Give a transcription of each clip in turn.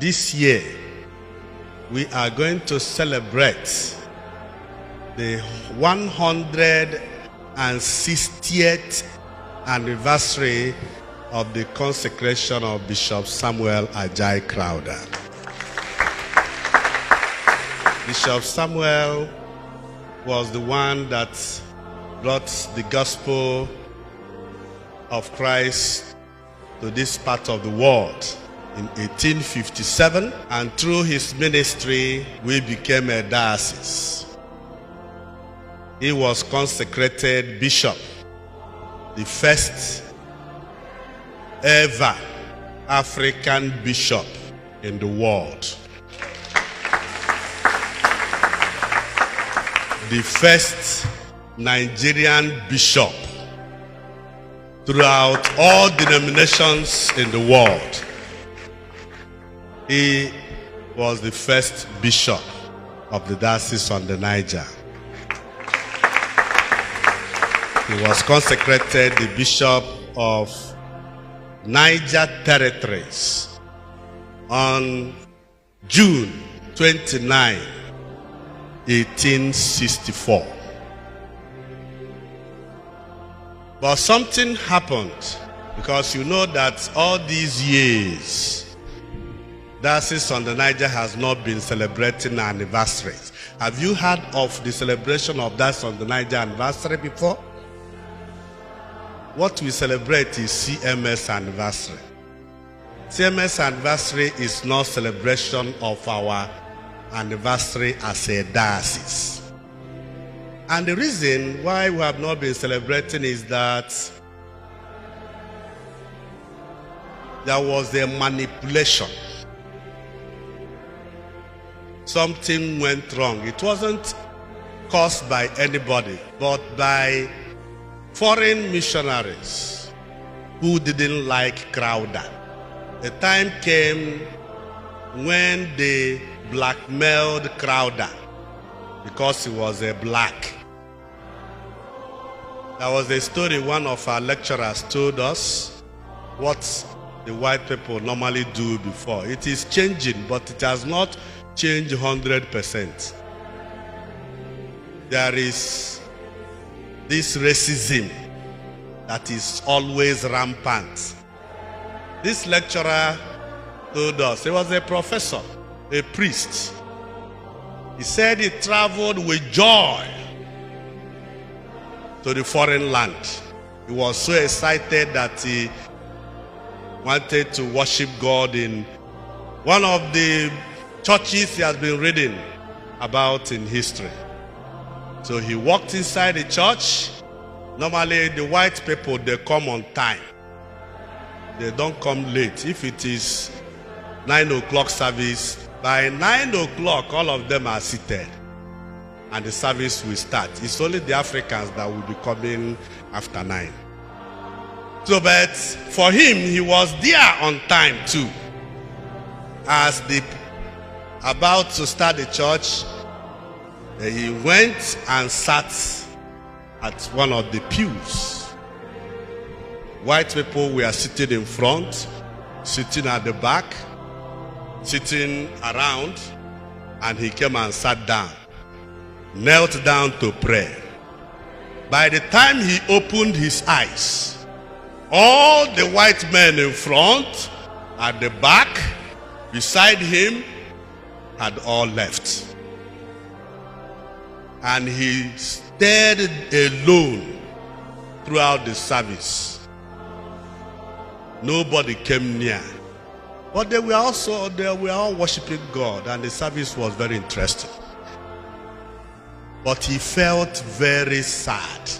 this year we are going to celebrate the 160th anniversary of the consecration of Bishop Samuel Crowther. Bishop Samuel was the one that brought the gospel of Christ to this part of the world in 1857, and through his ministry we became a diocese. He was consecrated bishop, the first ever African bishop in the world, the first Nigerian bishop throughout all denominations in the world. He was the first bishop of the Diocese on the Niger. He was consecrated the bishop of Niger Territories on June 29, 1864. But something happened, because you know that all these years Diocese on the Niger has not been celebrating anniversaries. Have you heard of the celebration of Diocese on the Niger anniversary before? What we celebrate is CMS anniversary. CMS anniversary is not celebration of our anniversary as a diocese. And the reason why we have not been celebrating is that there was a manipulation. Something went wrong. It wasn't caused by anybody, but by foreign missionaries who didn't like Crowther. A time came when they blackmailed Crowther because he was a black. There was a story one of our lecturers told us what the white people normally do before. It is changing, but it has not changed 100%. There is this racism that is always rampant. This lecturer told us, he was a professor, a priest. He said he traveled with joy to the foreign land. He was so excited that he wanted to worship God in one of the churches he has been reading about in history. So he walked inside the church. Normally the white people, they come on time. They don't come late. If it is 9 o'clock service, by 9 o'clock all of them are seated and the service will start. It's only the Africans that will be coming after 9. So, but for him, he was there on time too. As the about to start the church, he went and sat at one of the pews. White people were sitting in front, sitting at the back, sitting around, and he came and sat down, knelt down to pray. By the time he opened his eyes, all the white men in front, at the back, beside him, had all left. And he stayed alone throughout the service. Nobody came near. But they were all worshiping God, and the service was very interesting. But he felt very sad.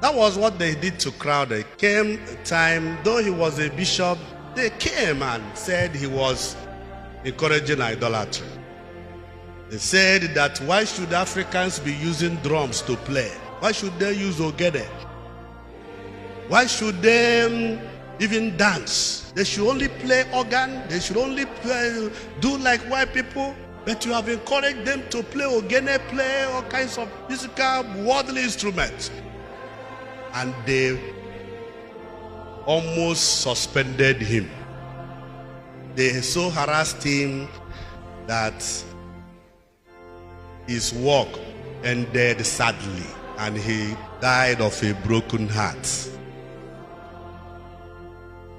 That was what they did to Crowther. It came a time, though he was a bishop, they came and said he was encouraging idolatry. They said that why should Africans be using drums to play? Why should they use ogede? Why should they even dance? They should only play organ. They should only do like white people. But you have encouraged them to play ogene, play all kinds of musical, worldly instruments. And they almost suspended him. They so harassed him that his work ended sadly, and he died of a broken heart.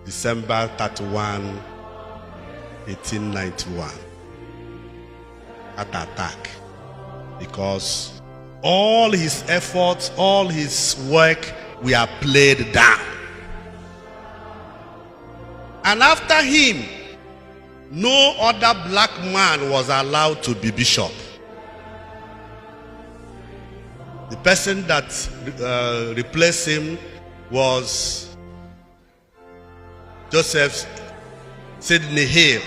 December 31, 1891. Heart attack. Because all his efforts, all his work were played down. And after him, no other black man was allowed to be bishop. The person that replaced him was Joseph Sidney Hill.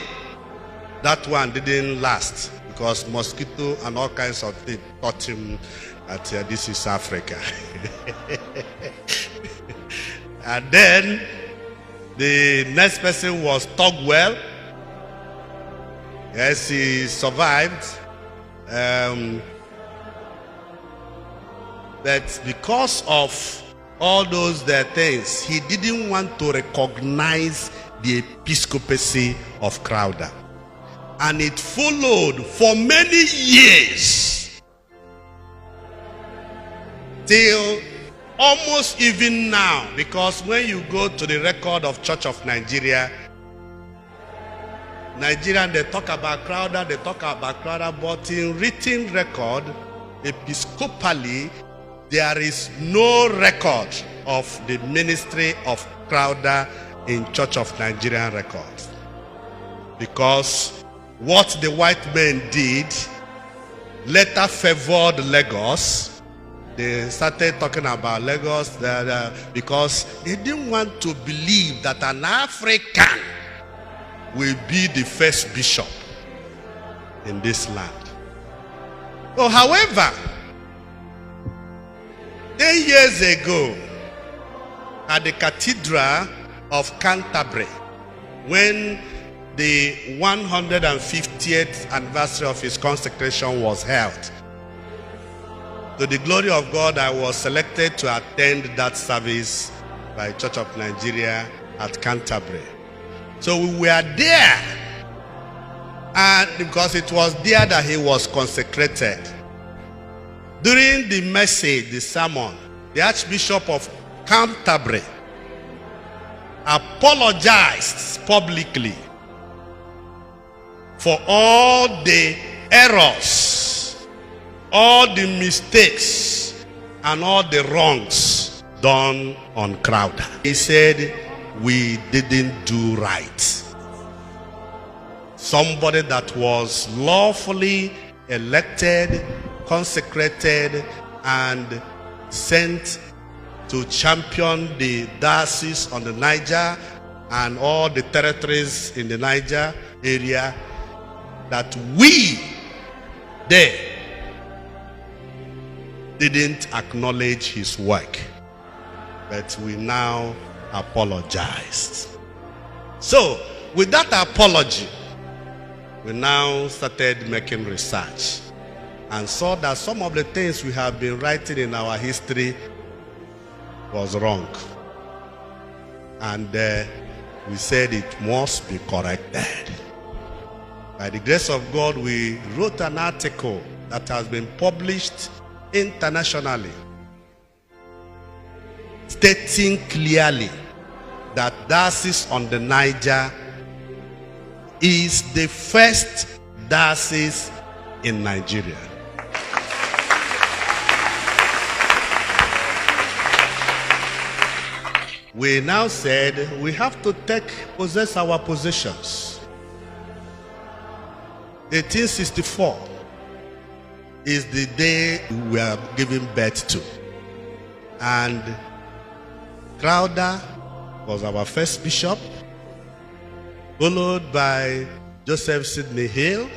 That one didn't last because mosquito and all kinds of things taught him that this is Africa. And then the next person was Tugwell. Yes, he survived. But because of all those things, he didn't want to recognize the episcopacy of Crowther. And it followed for many years till almost even now, because when you go to the record of Church of Nigeria, Nigerian, they talk about Crowther, but in written record, episcopally, there is no record of the ministry of Crowther in Church of Nigerian records. Because what the white men did later favored Lagos. They started talking about Lagos because they didn't want to believe that an African will be the first bishop in this land. So, however, 10 years ago, at the Cathedral of Canterbury, when the 150th anniversary of his consecration was held, to the glory of God, I was selected to attend that service by Church of Nigeria at Canterbury. So we were there, and because it was there that he was consecrated. During the message, the sermon, the Archbishop of Canterbury apologized publicly for all the errors, all the mistakes, and all the wrongs done on Crowther. He said, we didn't do right. Somebody that was lawfully elected, consecrated, and sent to champion the diocese on the Niger and all the territories in the Niger area, that we there didn't acknowledge his work, but we now apologized. So with that apology, we now started making research and saw that some of the things we have been writing in our history was wrong, and we said it must be corrected. By the grace of God, we wrote an article that has been published internationally, stating clearly that diocese on the Niger is the first diocese in Nigeria. We now said we have to possess our positions. 1864 is the day we are giving birth to. And Crowther was our first bishop, followed by Joseph Sidney Hill,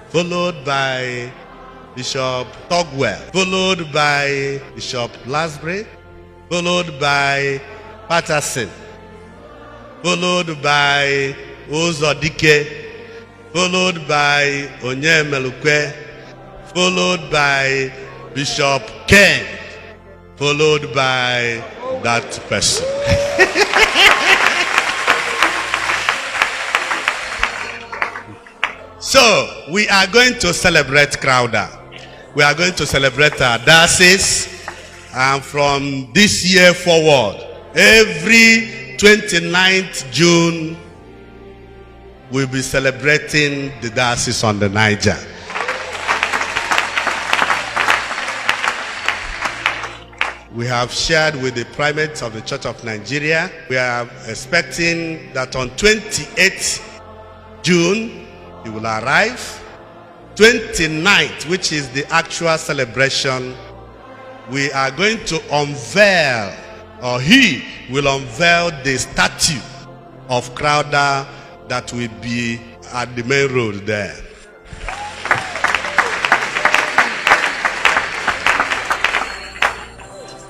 followed by Bishop Tugwell, followed by Bishop Lasbury, followed by Patterson, followed by Uzodike, followed by Onyemelukwe, followed by Bishop Ken, followed by that person. So, we are going to celebrate Crowther. We are going to celebrate our diocese. And from this year forward, every 29th June, we'll be celebrating the diocese on the Niger. We have shared with the primates of the Church of Nigeria. We are expecting that on 28th June, he will arrive. 29th, which is the actual celebration, we are going to unveil, or he will unveil the statue of Crowther that will be at the main road there.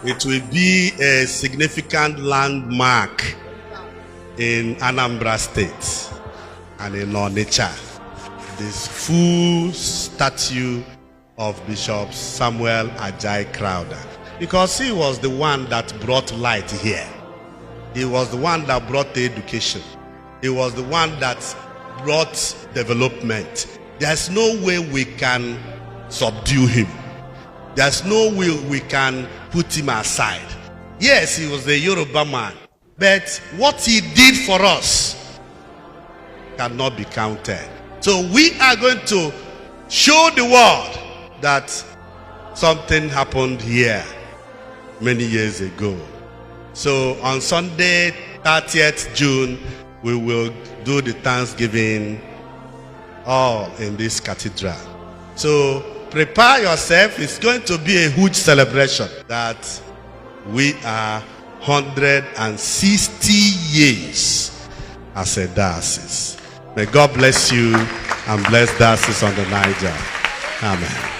It will be a significant landmark in Anambra State and in Onitsha. This full statue of Bishop Samuel Crowther, because he was the one that brought light here. He was the one that brought the education. He was the one that brought development. There's no way we can subdue him. There's no way we can put him aside. Yes, he was a Yoruba man, but what he did for us cannot be counted. So we are going to show the world that something happened here many years ago. So on Sunday, 30th June, we will do the Thanksgiving all in this cathedral. So prepare yourself. It's going to be a huge celebration that we are 160 years as a diocese. May God bless you and bless diocese on the Niger. Amen.